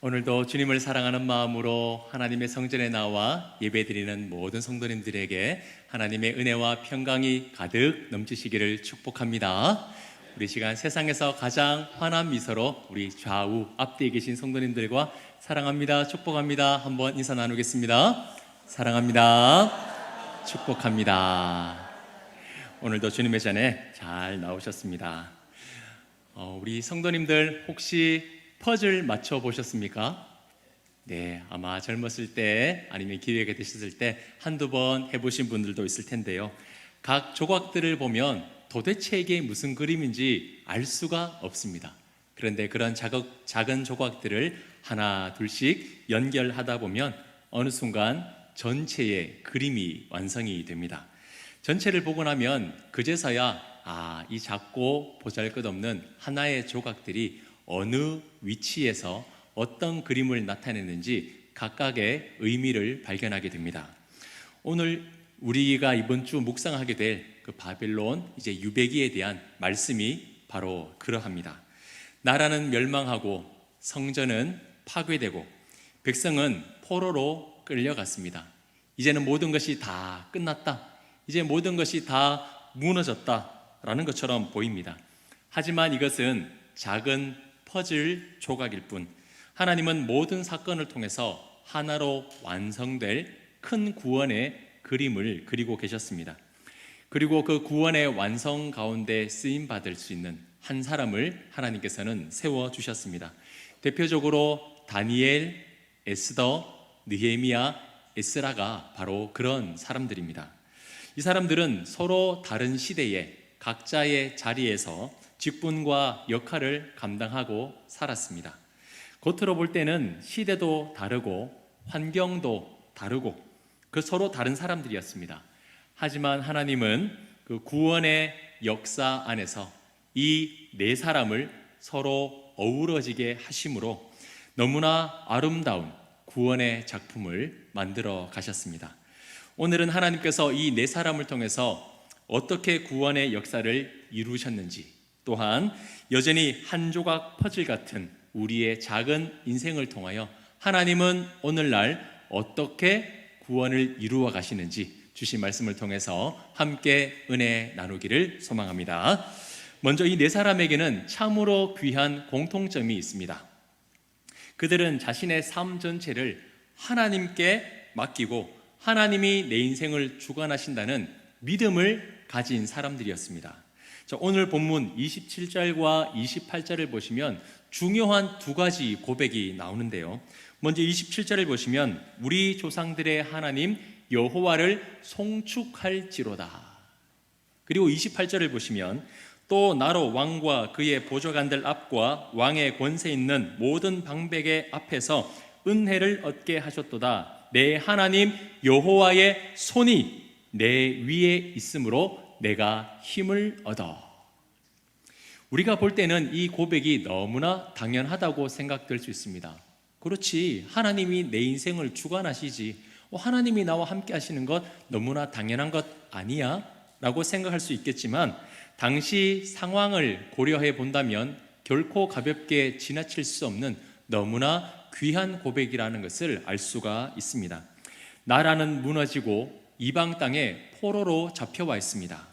오늘도 주님을 사랑하는 마음으로 하나님의 성전에 나와 예배드리는 모든 성도님들에게 하나님의 은혜와 평강이 가득 넘치시기를 축복합니다. 우리 시간 세상에서 가장 환한 미소로 우리 좌우 앞뒤에 계신 성도님들과 사랑합니다, 축복합니다 한번 인사 나누겠습니다. 사랑합니다, 축복합니다. 오늘도 주님의 전에 잘 나오셨습니다. 우리 성도님들 혹시 퍼즐 맞춰보셨습니까? 네, 아마 젊었을 때 아니면 기회가 되셨을 때 한두 번 해보신 분들도 있을 텐데요. 각 조각들을 보면 도대체 이게 무슨 그림인지 알 수가 없습니다. 그런데 그런 작은 조각들을 하나 둘씩 연결하다 보면 어느 순간 전체의 그림이 완성이 됩니다. 전체를 보고 나면 그제서야 이 작고 보잘것없는 하나의 조각들이 어느 위치에서 어떤 그림을 나타내는지 각각의 의미를 발견하게 됩니다. 오늘 우리가 이번 주 묵상하게 될 그 바벨론 이제 유배기에 대한 말씀이 바로 그러합니다. 나라는 멸망하고 성전은 파괴되고 백성은 포로로 끌려갔습니다. 이제는 모든 것이 다 끝났다. 이제 모든 것이 다 무너졌다라는 것처럼 보입니다. 하지만 이것은 작은 퍼즐 조각일 뿐 하나님은 모든 사건을 통해서 하나로 완성될 큰 구원의 그림을 그리고 계셨습니다. 그리고 그 구원의 완성 가운데 쓰임받을 수 있는 한 사람을 하나님께서는 세워주셨습니다. 대표적으로 다니엘, 에스더, 느헤미야, 에스라가 바로 그런 사람들입니다. 이 사람들은 서로 다른 시대에 각자의 자리에서 직분과 역할을 감당하고 살았습니다. 겉으로 볼 때는 시대도 다르고 환경도 다르고 그 서로 다른 사람들이었습니다. 하지만 하나님은 그 구원의 역사 안에서 이 네 사람을 서로 어우러지게 하심으로 너무나 아름다운 구원의 작품을 만들어 가셨습니다. 오늘은 하나님께서 이 네 사람을 통해서 어떻게 구원의 역사를 이루셨는지, 또한 여전히 한 조각 퍼즐 같은 우리의 작은 인생을 통하여 하나님은 오늘날 어떻게 구원을 이루어 가시는지 주신 말씀을 통해서 함께 은혜 나누기를 소망합니다. 먼저 이 네 사람에게는 참으로 귀한 공통점이 있습니다. 그들은 자신의 삶 전체를 하나님께 맡기고 하나님이 내 인생을 주관하신다는 믿음을 가진 사람들이었습니다. 오늘 본문 27절과 28절을 보시면 중요한 두 가지 고백이 나오는데요. 먼저 27절을 보시면 우리 조상들의 하나님 여호와를 송축할지로다. 그리고 28절을 보시면 또 나로 왕과 그의 보좌관들 앞과 왕의 권세 있는 모든 방백의 앞에서 은혜를 얻게 하셨도다. 내 하나님 여호와의 손이 내 위에 있으므로 내가 힘을 얻어. 우리가 볼 때는 이 고백이 너무나 당연하다고 생각될 수 있습니다. 그렇지, 하나님이 내 인생을 주관하시지, 하나님이 나와 함께 하시는 것 너무나 당연한 것 아니야? 라고 생각할 수 있겠지만 당시 상황을 고려해 본다면 결코 가볍게 지나칠 수 없는 너무나 귀한 고백이라는 것을 알 수가 있습니다. 나라는 무너지고 이방 땅에 포로로 잡혀와 있습니다.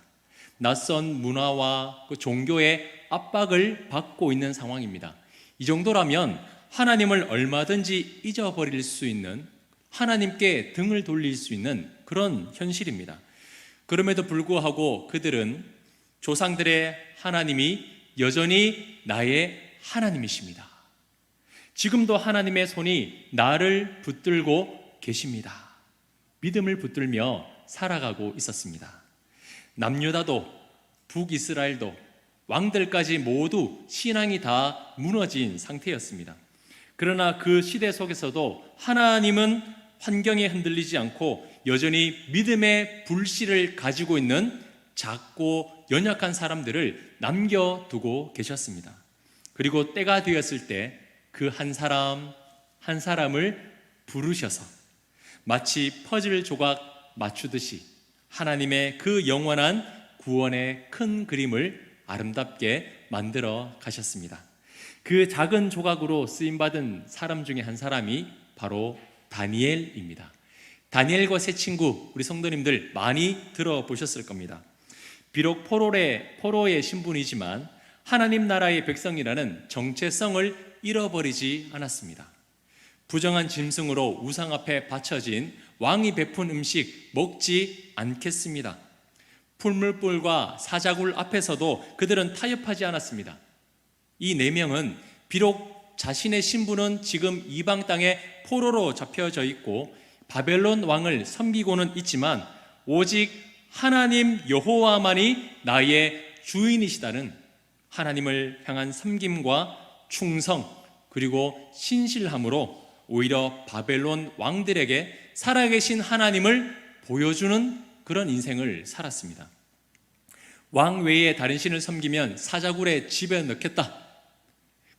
낯선 문화와 그 종교의 압박을 받고 있는 상황입니다. 이 정도라면 하나님을 얼마든지 잊어버릴 수 있는, 하나님께 등을 돌릴 수 있는 그런 현실입니다. 그럼에도 불구하고 그들은 조상들의 하나님이 여전히 나의 하나님이십니다. 지금도 하나님의 손이 나를 붙들고 계십니다. 믿음을 붙들며 살아가고 있었습니다. 남유다도 북이스라엘도 왕들까지 모두 신앙이 다 무너진 상태였습니다. 그러나 그 시대 속에서도 하나님은 환경에 흔들리지 않고 여전히 믿음의 불씨를 가지고 있는 작고 연약한 사람들을 남겨두고 계셨습니다. 그리고 때가 되었을 때 그 한 사람 한 사람을 부르셔서 마치 퍼즐 조각 맞추듯이 하나님의 그 영원한 구원의 큰 그림을 아름답게 만들어 가셨습니다. 그 작은 조각으로 쓰임받은 사람 중에 한 사람이 바로 다니엘입니다. 다니엘과 세 친구, 우리 성도님들 많이 들어보셨을 겁니다. 비록 포로의 신분이지만 하나님 나라의 백성이라는 정체성을 잃어버리지 않았습니다. 부정한 짐승으로 우상 앞에 바쳐진 왕이 베푼 음식 먹지 않겠습니다. 풀물불과 사자굴 앞에서도 그들은 타협하지 않았습니다. 이 네 명은 비록 자신의 신분은 지금 이방 땅에 포로로 잡혀져 있고 바벨론 왕을 섬기고는 있지만 오직 하나님 여호와만이 나의 주인이시다는 하나님을 향한 섬김과 충성 그리고 신실함으로 오히려 바벨론 왕들에게 살아계신 하나님을 보여주는 그런 인생을 살았습니다. 왕 외에 다른 신을 섬기면 사자굴에 집에 넣겠다.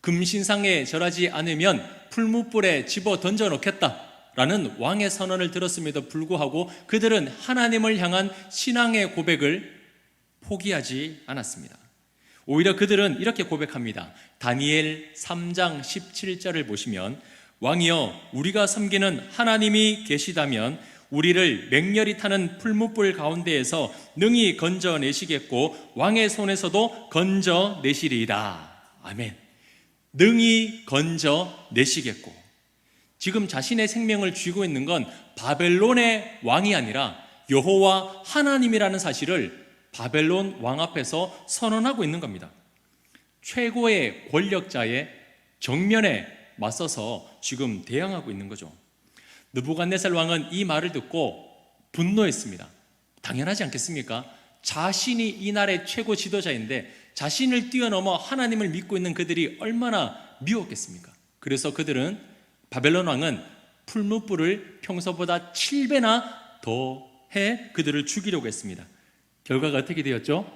금신상에 절하지 않으면 풀무불에 집어 던져 넣겠다 라는 왕의 선언을 들었음에도 불구하고 그들은 하나님을 향한 신앙의 고백을 포기하지 않았습니다. 오히려 그들은 이렇게 고백합니다. 다니엘 3장 17절을 보시면 왕이여 우리가 섬기는 하나님이 계시다면 우리를 맹렬히 타는 풀무불 가운데에서 능히 건져내시겠고 왕의 손에서도 건져내시리이다. 아멘. 능히 건져내시겠고, 지금 자신의 생명을 쥐고 있는 건 바벨론의 왕이 아니라 여호와 하나님이라는 사실을 바벨론 왕 앞에서 선언하고 있는 겁니다. 최고의 권력자의 정면에 맞서서 지금 대항하고 있는 거죠. 느부갓네살 왕은 이 말을 듣고 분노했습니다. 당연하지 않겠습니까? 자신이 이 나라의 최고 지도자인데 자신을 뛰어넘어 하나님을 믿고 있는 그들이 얼마나 미웠겠습니까? 그래서 그들은 바벨론 왕은 풀무불을 평소보다 7배나 더 해 그들을 죽이려고 했습니다. 결과가 어떻게 되었죠?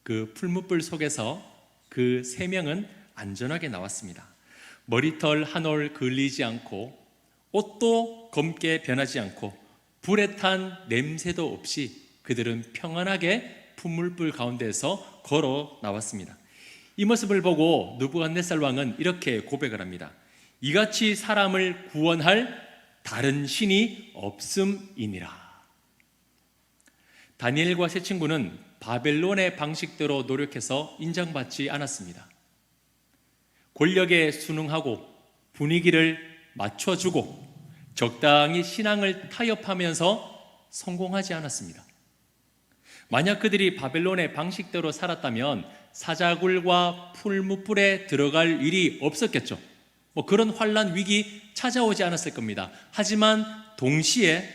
그 풀무불 속에서 그 3명은 안전하게 나왔습니다. 머리털 한 올 걸리지 않고 옷도 검게 변하지 않고 불에 탄 냄새도 없이 그들은 평안하게 풀무불 가운데에서 걸어 나왔습니다. 이 모습을 보고 느부갓네살 왕은 이렇게 고백을 합니다. 이같이 사람을 구원할 다른 신이 없음이니라. 다니엘과 세 친구는 바벨론의 방식대로 노력해서 인정받지 않았습니다. 권력에 순응하고 분위기를 맞춰주고 적당히 신앙을 타협하면서 성공하지 않았습니다. 만약 그들이 바벨론의 방식대로 살았다면 사자굴과 풀무불에 들어갈 일이 없었겠죠. 그런 환난 위기 찾아오지 않았을 겁니다. 하지만 동시에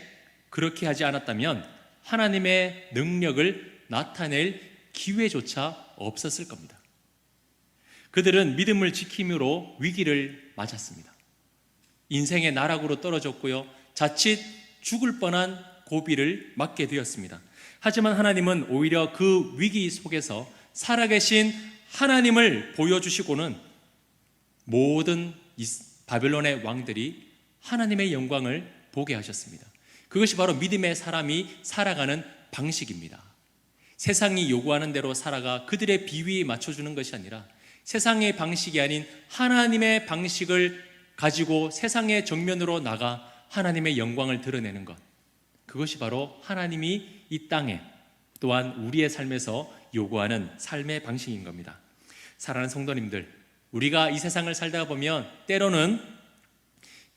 그렇게 하지 않았다면 하나님의 능력을 나타낼 기회조차 없었을 겁니다. 그들은 믿음을 지킴으로 위기를 맞았습니다. 인생의 나락으로 떨어졌고요. 자칫 죽을 뻔한 고비를 맞게 되었습니다. 하지만 하나님은 오히려 그 위기 속에서 살아계신 하나님을 보여주시고는 모든 바벨론의 왕들이 하나님의 영광을 보게 하셨습니다. 그것이 바로 믿음의 사람이 살아가는 방식입니다. 세상이 요구하는 대로 살아가 그들의 비위에 맞춰주는 것이 아니라 세상의 방식이 아닌 하나님의 방식을 가지고 세상의 정면으로 나가 하나님의 영광을 드러내는 것, 그것이 바로 하나님이 이 땅에 또한 우리의 삶에서 요구하는 삶의 방식인 겁니다. 사랑하는 성도님들, 우리가 이 세상을 살다가 보면 때로는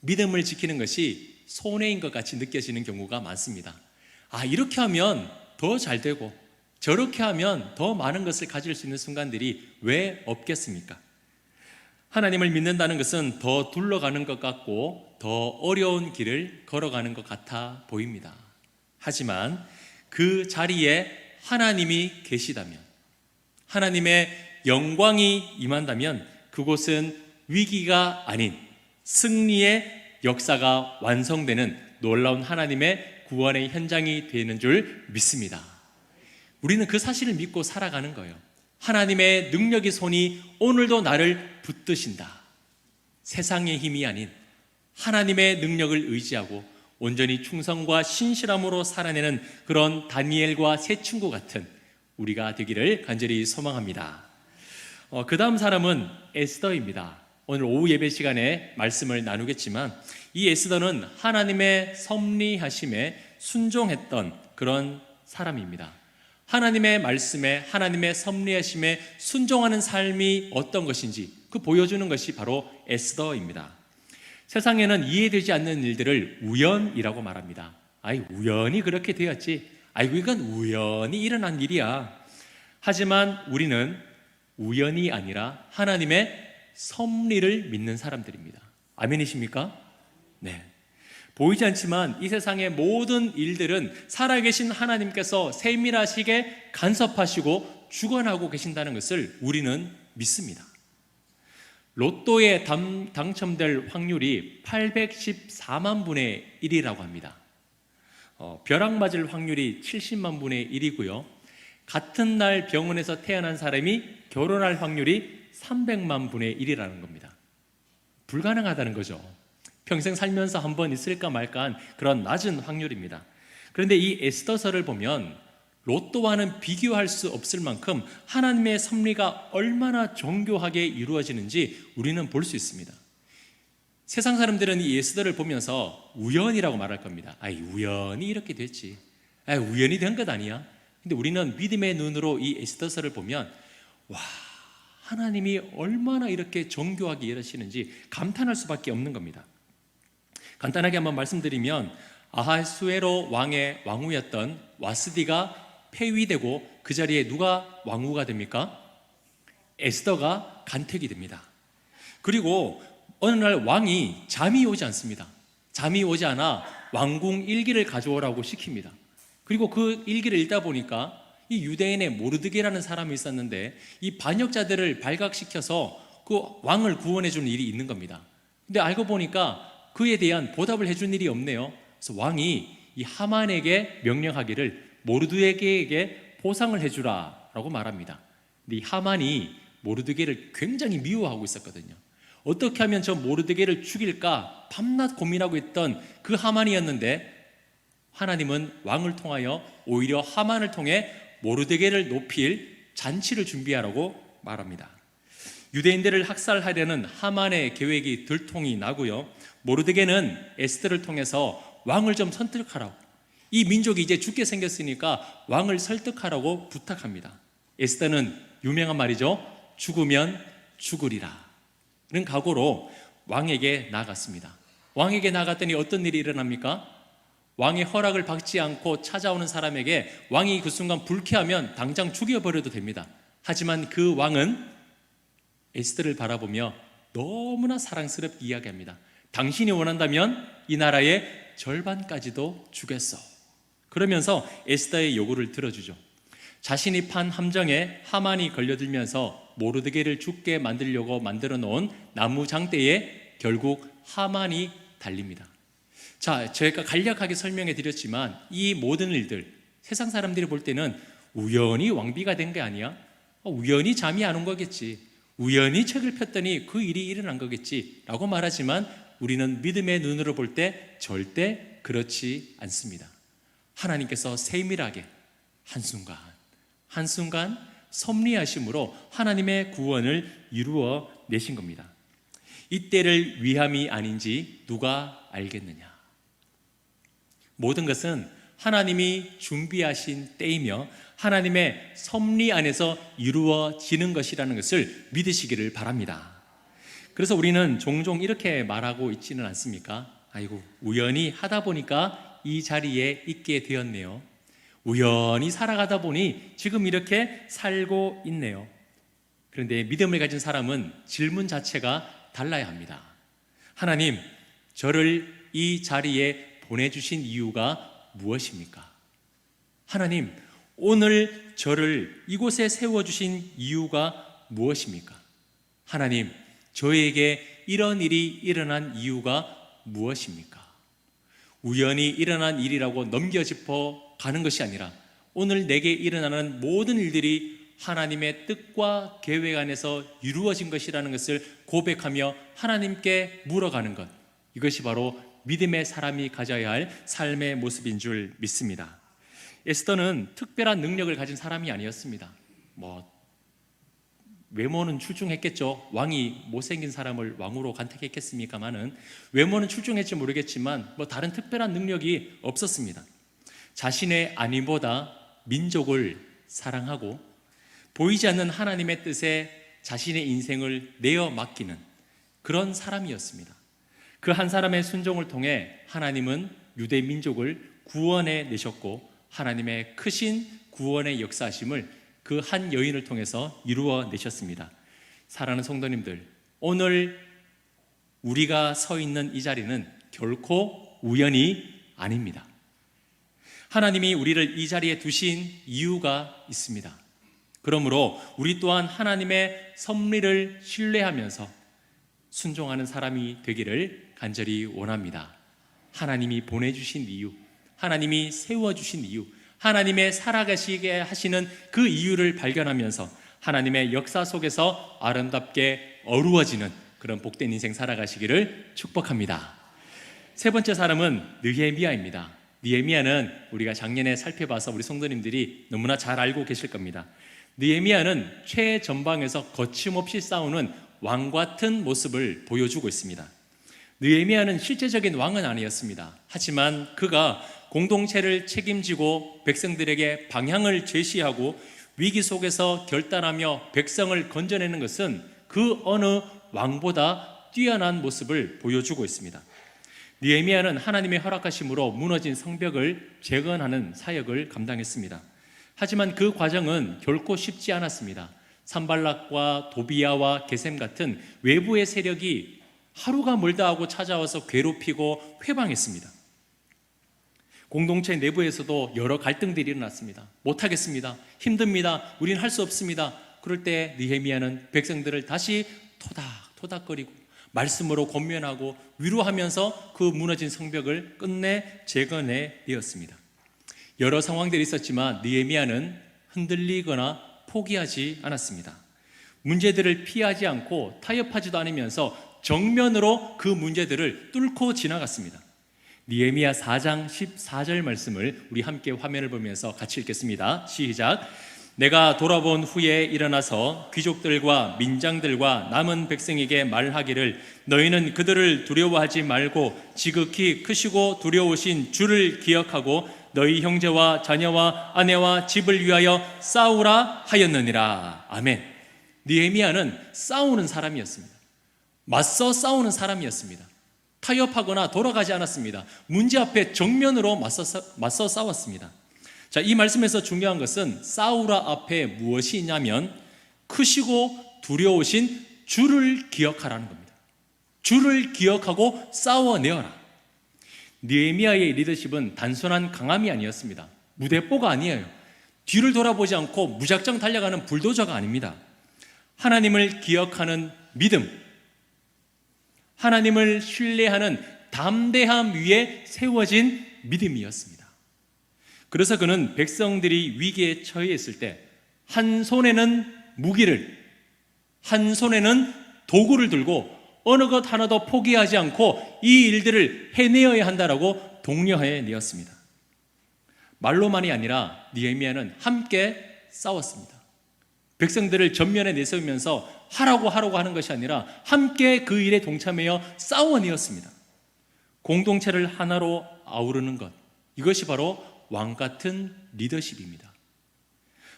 믿음을 지키는 것이 손해인 것 같이 느껴지는 경우가 많습니다. 이렇게 하면 더 잘 되고 저렇게 하면 더 많은 것을 가질 수 있는 순간들이 왜 없겠습니까? 하나님을 믿는다는 것은 더 둘러가는 것 같고 더 어려운 길을 걸어가는 것 같아 보입니다. 하지만 그 자리에 하나님이 계시다면, 하나님의 영광이 임한다면 그곳은 위기가 아닌 승리의 역사가 완성되는 놀라운 하나님의 구원의 현장이 되는 줄 믿습니다. 우리는 그 사실을 믿고 살아가는 거예요. 하나님의 능력의 손이 오늘도 나를 붙드신다. 세상의 힘이 아닌 하나님의 능력을 의지하고 온전히 충성과 신실함으로 살아내는 그런 다니엘과 세 친구 같은 우리가 되기를 간절히 소망합니다. 그 다음 사람은 에스더입니다. 오늘 오후 예배 시간에 말씀을 나누겠지만 이 에스더는 하나님의 섭리하심에 순종했던 그런 사람입니다. 하나님의 말씀에, 하나님의 섭리하심에 순종하는 삶이 어떤 것인지 그 보여주는 것이 바로 에스더입니다. 세상에는 이해되지 않는 일들을 우연이라고 말합니다. 아이, 우연히 그렇게 되었지. 아이고, 이건 우연히 일어난 일이야. 하지만 우리는 우연이 아니라 하나님의 섭리를 믿는 사람들입니다. 아멘이십니까? 네. 보이지 않지만 이 세상의 모든 일들은 살아계신 하나님께서 세밀하시게 간섭하시고 주관하고 계신다는 것을 우리는 믿습니다. 로또에 당첨될 확률이 814만 분의 1이라고 합니다. 벼락 맞을 확률이 70만 분의 1이고요. 같은 날 병원에서 태어난 사람이 결혼할 확률이 300만 분의 1이라는 겁니다. 불가능하다는 거죠. 평생 살면서 한번 있을까 말까한 그런 낮은 확률입니다. 그런데 이 에스더서를 보면 로또와는 비교할 수 없을 만큼 하나님의 섭리가 얼마나 정교하게 이루어지는지 우리는 볼 수 있습니다. 세상 사람들은 이 에스더를 보면서 우연이라고 말할 겁니다. 아이, 우연히 이렇게 됐지. 아이, 우연히 된 것 아니야. 근데 우리는 믿음의 눈으로 이 에스더서를 보면 와, 하나님이 얼마나 이렇게 정교하게 일하시는지 감탄할 수밖에 없는 겁니다. 간단하게 한번 말씀드리면 아하수에로 왕의 왕후였던 와스디가 폐위되고 그 자리에 누가 왕후가 됩니까? 에스더가 간택이 됩니다. 그리고 어느 날 왕이 잠이 오지 않습니다. 잠이 오지 않아 왕궁 일기를 가져오라고 시킵니다. 그리고 그 일기를 읽다 보니까 이 유대인의 모르드게라는 사람이 있었는데 이 반역자들을 발각시켜서 그 왕을 구원해 주는 일이 있는 겁니다. 근데 알고 보니까 그에 대한 보답을 해준 일이 없네요. 그래서 왕이 이 하만에게 명령하기를 모르드게에게 보상을 해주라라고 말합니다. 근데 이 하만이 모르드게를 굉장히 미워하고 있었거든요. 어떻게 하면 저 모르드게를 죽일까 밤낮 고민하고 있던 그 하만이었는데 하나님은 왕을 통하여 오히려 하만을 통해 모르드게를 높일 잔치를 준비하라고 말합니다. 유대인들을 학살하려는 하만의 계획이 들통이 나고요. 모르드게는 에스더를 통해서 왕을 좀 설득하라고, 이 민족이 이제 죽게 생겼으니까 왕을 설득하라고 부탁합니다. 에스더는 유명한 말이죠. 죽으면 죽으리라 는 각오로 왕에게 나갔습니다. 왕에게 나갔더니 어떤 일이 일어납니까? 왕의 허락을 받지 않고 찾아오는 사람에게 왕이 그 순간 불쾌하면 당장 죽여버려도 됩니다. 하지만 그 왕은 에스더를 바라보며 너무나 사랑스럽게 이야기합니다. 당신이 원한다면 이 나라의 절반까지도 주겠어. 그러면서 에스더의 요구를 들어주죠. 자신이 판 함정에 하만이 걸려들면서 모르드게를 죽게 만들려고 만들어 놓은 나무 장대에 결국 하만이 달립니다. 자, 제가 간략하게 설명해 드렸지만 이 모든 일들 세상 사람들이 볼 때는 우연히 왕비가 된 게 아니야? 우연히 잠이 안 온 거겠지. 우연히 책을 폈더니 그 일이 일어난 거겠지 라고 말하지만 우리는 믿음의 눈으로 볼 때 절대 그렇지 않습니다. 하나님께서 세밀하게 한순간 한순간 섭리하심으로 하나님의 구원을 이루어 내신 겁니다. 이때를 위함이 아닌지 누가 알겠느냐? 모든 것은 하나님이 준비하신 때이며 하나님의 섭리 안에서 이루어지는 것이라는 것을 믿으시기를 바랍니다. 그래서 우리는 종종 이렇게 말하고 있지는 않습니까? 아이고, 우연히 하다 보니까 이 자리에 있게 되었네요. 우연히 살아가다 보니 지금 이렇게 살고 있네요. 그런데 믿음을 가진 사람은 질문 자체가 달라야 합니다. 하나님, 저를 이 자리에 보내주신 이유가 무엇입니까? 하나님, 오늘 저를 이곳에 세워주신 이유가 무엇입니까? 하나님, 저에게 이런 일이 일어난 이유가 무엇입니까? 우연히 일어난 일이라고 넘겨짚어 가는 것이 아니라 오늘 내게 일어나는 모든 일들이 하나님의 뜻과 계획 안에서 이루어진 것이라는 것을 고백하며 하나님께 물어가는 것, 이것이 바로 믿음의 사람이 가져야 할 삶의 모습인 줄 믿습니다. 에스더는 특별한 능력을 가진 사람이 아니었습니다. 외모는 출중했겠죠. 왕이 못생긴 사람을 왕으로 간택했겠습니까마는 외모는 출중했지 모르겠지만 다른 특별한 능력이 없었습니다. 자신의 안위보다 민족을 사랑하고 보이지 않는 하나님의 뜻에 자신의 인생을 내어 맡기는 그런 사람이었습니다. 그 한 사람의 순종을 통해 하나님은 유대 민족을 구원해 내셨고 하나님의 크신 구원의 역사하심을 그 한 여인을 통해서 이루어 내셨습니다. 사랑하는 성도님들, 오늘 우리가 서 있는 이 자리는 결코 우연이 아닙니다. 하나님이 우리를 이 자리에 두신 이유가 있습니다. 그러므로 우리 또한 하나님의 섭리를 신뢰하면서 순종하는 사람이 되기를 간절히 원합니다. 하나님이 보내주신 이유, 하나님이 세워주신 이유, 하나님의 살아가시게 하시는 그 이유를 발견하면서 하나님의 역사 속에서 아름답게 어루어지는 그런 복된 인생 살아가시기를 축복합니다. 세 번째 사람은 느헤미야입니다. 느헤미야는 우리가 작년에 살펴봐서 우리 성도님들이 너무나 잘 알고 계실 겁니다. 느헤미야는 최전방에서 거침없이 싸우는 왕 같은 모습을 보여주고 있습니다. 느헤미야는 실제적인 왕은 아니었습니다. 하지만 그가 공동체를 책임지고 백성들에게 방향을 제시하고 위기 속에서 결단하며 백성을 건져내는 것은 그 어느 왕보다 뛰어난 모습을 보여주고 있습니다. 느헤미야는 하나님의 허락하심으로 무너진 성벽을 재건하는 사역을 감당했습니다. 하지만 그 과정은 결코 쉽지 않았습니다. 산발락과 도비야와 게셈 같은 외부의 세력이 하루가 멀다 하고 찾아와서 괴롭히고 회방했습니다. 공동체 내부에서도 여러 갈등들이 일어났습니다. 못하겠습니다. 힘듭니다. 우린 할 수 없습니다. 그럴 때 느헤미야는 백성들을 다시 토닥토닥거리고 말씀으로 권면하고 위로하면서 그 무너진 성벽을 끝내 재건해 내었습니다. 여러 상황들이 있었지만 느헤미야는 흔들리거나 포기하지 않았습니다. 문제들을 피하지 않고 타협하지도 않으면서 정면으로 그 문제들을 뚫고 지나갔습니다. 느헤미야 4장 14절 말씀을 우리 함께 화면을 보면서 같이 읽겠습니다. 시작. 내가 돌아본 후에 일어나서 귀족들과 민장들과 남은 백성에게 말하기를 너희는 그들을 두려워하지 말고 지극히 크시고 두려우신 주를 기억하고 너희 형제와 자녀와 아내와 집을 위하여 싸우라 하였느니라. 아멘. 느헤미야는 싸우는 사람이었습니다. 맞서 싸우는 사람이었습니다. 타협하거나 돌아가지 않았습니다. 문제 앞에 정면으로 맞서 싸웠습니다. 자, 이 말씀에서 중요한 것은 싸우라 앞에 무엇이 있냐면 크시고 두려우신 주를 기억하라는 겁니다. 주를 기억하고 싸워내어라. 느헤미야의 리더십은 단순한 강함이 아니었습니다. 무대뽀가 아니에요. 뒤를 돌아보지 않고 무작정 달려가는 불도저가 아닙니다. 하나님을 기억하는 믿음, 하나님을 신뢰하는 담대함 위에 세워진 믿음이었습니다. 그래서 그는 백성들이 위기에 처해 있을 때 한 손에는 무기를, 한 손에는 도구를 들고 어느 것 하나도 포기하지 않고 이 일들을 해내어야 한다라고 독려해 내었습니다. 말로만이 아니라 느헤미야는 함께 싸웠습니다. 백성들을 전면에 내세우면서 하라고 하는 것이 아니라 함께 그 일에 동참하여 싸워내었습니다. 공동체를 하나로 아우르는 것, 이것이 바로 왕 같은 리더십입니다.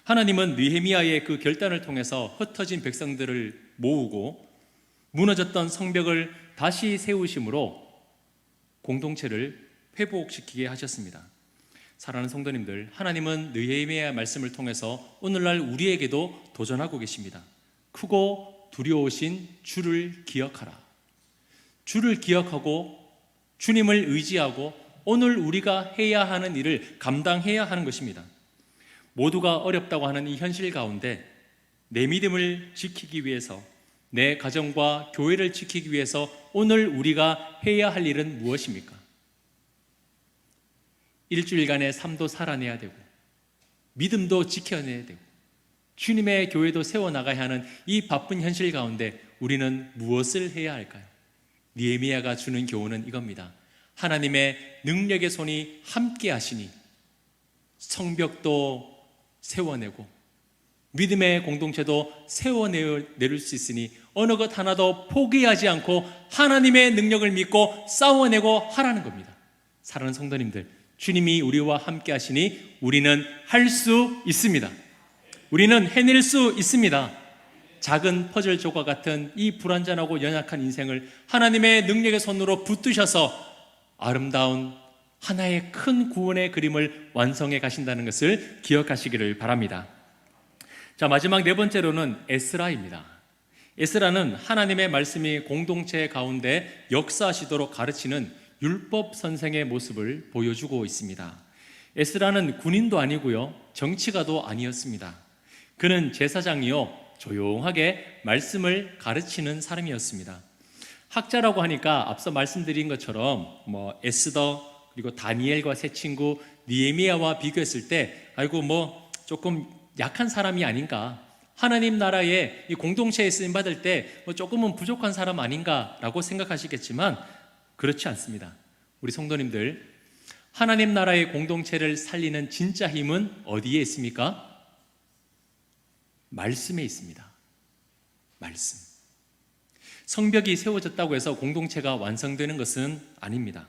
하나님은 느헤미야의 그 결단을 통해서 흩어진 백성들을 모으고 무너졌던 성벽을 다시 세우심으로 공동체를 회복시키게 하셨습니다. 사랑하는 성도님들, 하나님은 느헤미야의 말씀을 통해서 오늘날 우리에게도 도전하고 계십니다. 크고 두려우신 주를 기억하라. 주를 기억하고 주님을 의지하고 오늘 우리가 해야 하는 일을 감당해야 하는 것입니다. 모두가 어렵다고 하는 이 현실 가운데 내 믿음을 지키기 위해서, 내 가정과 교회를 지키기 위해서 오늘 우리가 해야 할 일은 무엇입니까? 일주일간의 삶도 살아내야 되고 믿음도 지켜내야 되고 주님의 교회도 세워나가야 하는 이 바쁜 현실 가운데 우리는 무엇을 해야 할까요? 느헤미야가 주는 교훈은 이겁니다. 하나님의 능력의 손이 함께 하시니 성벽도 세워내고 믿음의 공동체도 세워내릴 수 있으니 어느 것 하나도 포기하지 않고 하나님의 능력을 믿고 싸워내고 하라는 겁니다. 사랑하는 성도님들, 주님이 우리와 함께 하시니 우리는 할 수 있습니다. 우리는 해낼 수 있습니다. 작은 퍼즐 조각 같은 이 불완전하고 연약한 인생을 하나님의 능력의 손으로 붙드셔서 아름다운 하나의 큰 구원의 그림을 완성해 가신다는 것을 기억하시기를 바랍니다. 자, 마지막 네 번째로는 에스라입니다. 에스라는 하나님의 말씀이 공동체 가운데 역사하시도록 가르치는 율법 선생의 모습을 보여주고 있습니다. 에스라는 군인도 아니고요, 정치가도 아니었습니다. 그는 제사장이요, 조용하게 말씀을 가르치는 사람이었습니다. 학자라고 하니까 앞서 말씀드린 것처럼 에스더 그리고 다니엘과 세 친구 느헤미야와 비교했을 때 조금 약한 사람이 아닌가, 하나님 나라의 이 공동체에 쓰임 받을 때 조금은 부족한 사람 아닌가라고 생각하시겠지만 그렇지 않습니다. 우리 성도님들, 하나님 나라의 공동체를 살리는 진짜 힘은 어디에 있습니까? 말씀에 있습니다. 말씀. 성벽이 세워졌다고 해서 공동체가 완성되는 것은 아닙니다.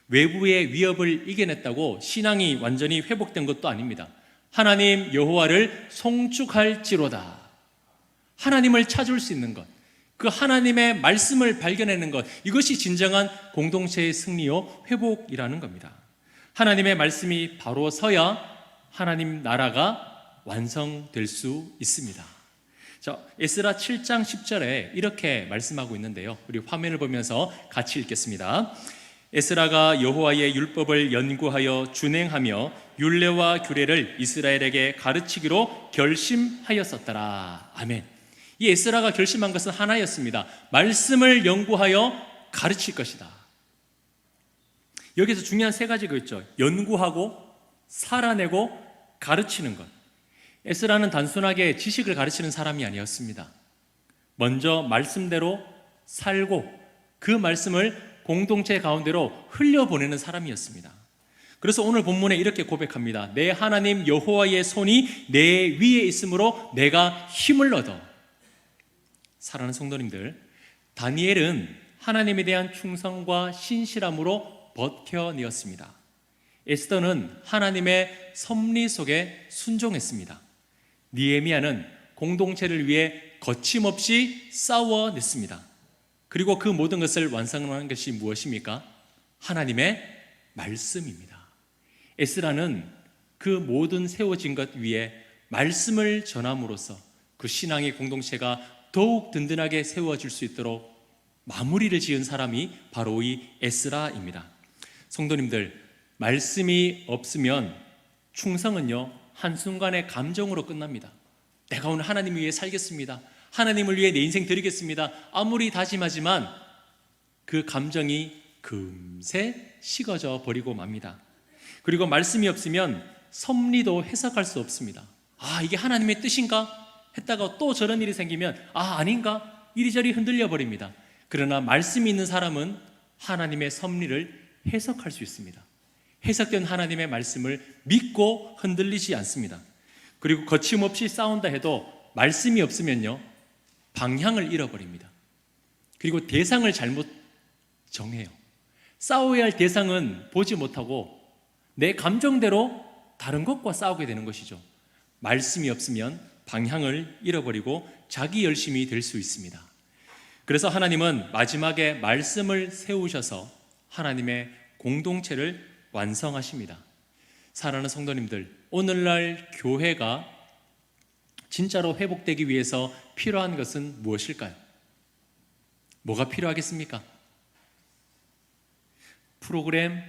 외부의 위협을 이겨냈다고 신앙이 완전히 회복된 것도 아닙니다. 하나님 여호와를 송축할지로다. 하나님을 찾을 수 있는 것, 그 하나님의 말씀을 발견하는 것, 이것이 진정한 공동체의 승리요 회복이라는 겁니다. 하나님의 말씀이 바로 서야 하나님 나라가 완성될 수 있습니다. 자, 에스라 7장 10절에 이렇게 말씀하고 있는데요, 우리 화면을 보면서 같이 읽겠습니다. 에스라가 여호와의 율법을 연구하여 준행하며 율례와 규례를 이스라엘에게 가르치기로 결심하였었더라. 아멘. 이 에스라가 결심한 것은 하나였습니다. 말씀을 연구하여 가르칠 것이다. 여기서 중요한 세 가지가 있죠. 연구하고, 살아내고, 가르치는 것. 에스라는 단순하게 지식을 가르치는 사람이 아니었습니다. 먼저 말씀대로 살고 그 말씀을 공동체 가운데로 흘려보내는 사람이었습니다. 그래서 오늘 본문에 이렇게 고백합니다. 내 하나님 여호와의 손이 내 위에 있으므로 내가 힘을 얻어. 사랑하는 성도님들, 다니엘은 하나님에 대한 충성과 신실함으로 버텨내었습니다. 에스더는 하나님의 섭리 속에 순종했습니다. 느헤미야는 공동체를 위해 거침없이 싸워냈습니다. 그리고 그 모든 것을 완성하는 것이 무엇입니까? 하나님의 말씀입니다. 에스라는 그 모든 세워진 것 위에 말씀을 전함으로써 그 신앙의 공동체가 더욱 든든하게 세워질 수 있도록 마무리를 지은 사람이 바로 이 에스라입니다. 성도님들, 말씀이 없으면 충성은요, 한순간의 감정으로 끝납니다. 내가 오늘 하나님 위해 살겠습니다. 하나님을 위해 내 인생 드리겠습니다. 아무리 다짐하지만 그 감정이 금세 식어져 버리고 맙니다. 그리고 말씀이 없으면 섭리도 해석할 수 없습니다. 이게 하나님의 뜻인가? 했다가 또 저런 일이 생기면 아닌가? 이리저리 흔들려 버립니다. 그러나 말씀이 있는 사람은 하나님의 섭리를 해석할 수 있습니다. 해석된 하나님의 말씀을 믿고 흔들리지 않습니다. 그리고 거침없이 싸운다 해도 말씀이 없으면요, 방향을 잃어버립니다. 그리고 대상을 잘못 정해요. 싸워야 할 대상은 보지 못하고 내 감정대로 다른 것과 싸우게 되는 것이죠. 말씀이 없으면 방향을 잃어버리고 자기 열심이 될 수 있습니다. 그래서 하나님은 마지막에 말씀을 세우셔서 하나님의 공동체를 완성하십니다. 사랑하는 성도님들, 오늘날 교회가 진짜로 회복되기 위해서 필요한 것은 무엇일까요? 뭐가 필요하겠습니까? 프로그램,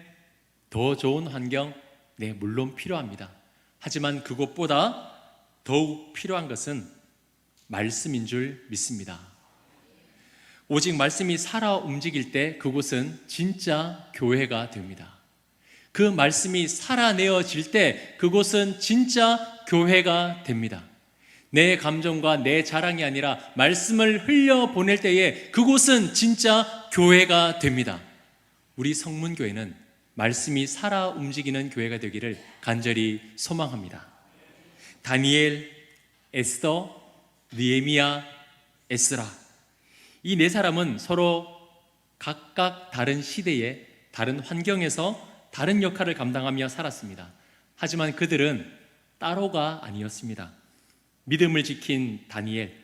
더 좋은 환경, 네, 물론 필요합니다. 하지만 그것보다 더욱 필요한 것은 말씀인 줄 믿습니다. 오직 말씀이 살아 움직일 때 그곳은 진짜 교회가 됩니다. 그 말씀이 살아내어질 때 그곳은 진짜 교회가 됩니다. 내 감정과 내 자랑이 아니라 말씀을 흘려보낼 때에 그곳은 진짜 교회가 됩니다. 우리 성문교회는 말씀이 살아 움직이는 교회가 되기를 간절히 소망합니다. 다니엘, 에스더, 느헤미야, 에스라. 이 네 사람은 서로 각각 다른 시대에 다른 환경에서 다른 역할을 감당하며 살았습니다. 하지만 그들은 따로가 아니었습니다. 믿음을 지킨 다니엘,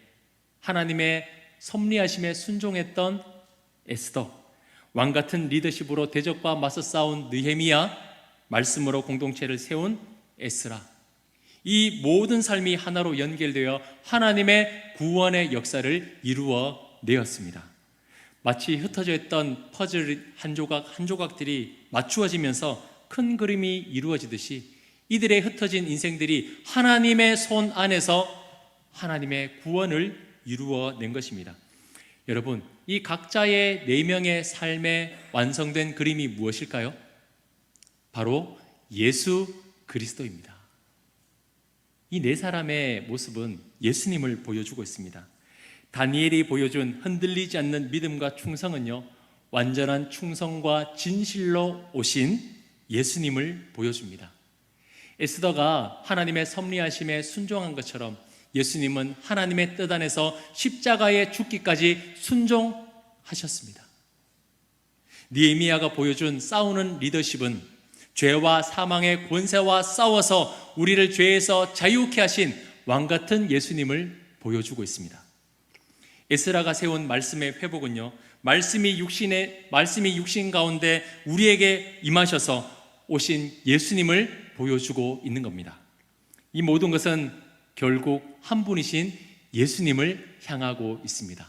하나님의 섭리하심에 순종했던 에스더, 왕같은 리더십으로 대적과 맞서 싸운 느헤미야, 말씀으로 공동체를 세운 에스라. 이 모든 삶이 하나로 연결되어 하나님의 구원의 역사를 이루어 내었습니다. 마치 흩어져 있던 퍼즐 한 조각 한 조각들이 맞추어지면서 큰 그림이 이루어지듯이 이들의 흩어진 인생들이 하나님의 손 안에서 하나님의 구원을 이루어 낸 것입니다. 여러분, 이 각자의 네 명의 삶에 완성된 그림이 무엇일까요? 바로 예수 그리스도입니다. 이 네 사람의 모습은 예수님을 보여주고 있습니다. 다니엘이 보여준 흔들리지 않는 믿음과 충성은요, 완전한 충성과 진실로 오신 예수님을 보여줍니다. 에스더가 하나님의 섭리하심에 순종한 것처럼 예수님은 하나님의 뜻 안에서 십자가에 죽기까지 순종하셨습니다. 느헤미야가 보여준 싸우는 리더십은 죄와 사망의 권세와 싸워서 우리를 죄에서 자유케 하신 왕같은 예수님을 보여주고 있습니다. 에스라가 세운 말씀의 회복은요, 말씀이 육신 가운데 우리에게 임하셔서 오신 예수님을 보여주고 있는 겁니다. 이 모든 것은 결국 한 분이신 예수님을 향하고 있습니다.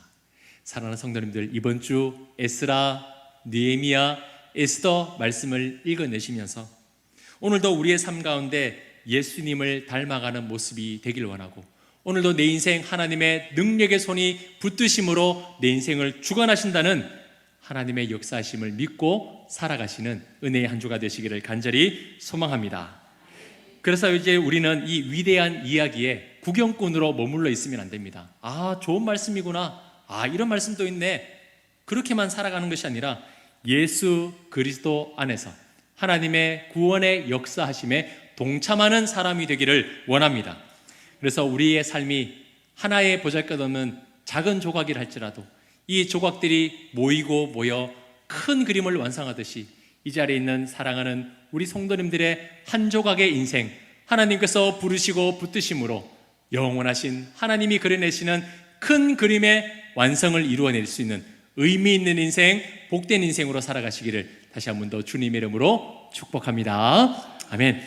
사랑하는 성도님들, 이번 주 에스라, 느헤미야, 에스더 말씀을 읽어내시면서 오늘도 우리의 삶 가운데 예수님을 닮아가는 모습이 되길 원하고, 오늘도 내 인생 하나님의 능력의 손이 붙드심으로 내 인생을 주관하신다는 하나님의 역사하심을 믿고 살아가시는 은혜의 한 주가 되시기를 간절히 소망합니다. 그래서 이제 우리는 이 위대한 이야기에 구경꾼으로 머물러 있으면 안 됩니다. 아, 좋은 말씀이구나. 아, 이런 말씀도 있네. 그렇게만 살아가는 것이 아니라 예수 그리스도 안에서 하나님의 구원의 역사하심에 동참하는 사람이 되기를 원합니다. 그래서 우리의 삶이 하나의 보잘것없는 작은 조각이라 할지라도 이 조각들이 모이고 모여 큰 그림을 완성하듯이 이 자리에 있는 사랑하는 우리 성도님들의 한 조각의 인생, 하나님께서 부르시고 붙드심으로 영원하신 하나님이 그려내시는 큰 그림의 완성을 이루어낼 수 있는 의미 있는 인생, 복된 인생으로 살아가시기를 다시 한 번 더 주님의 이름으로 축복합니다. 아멘.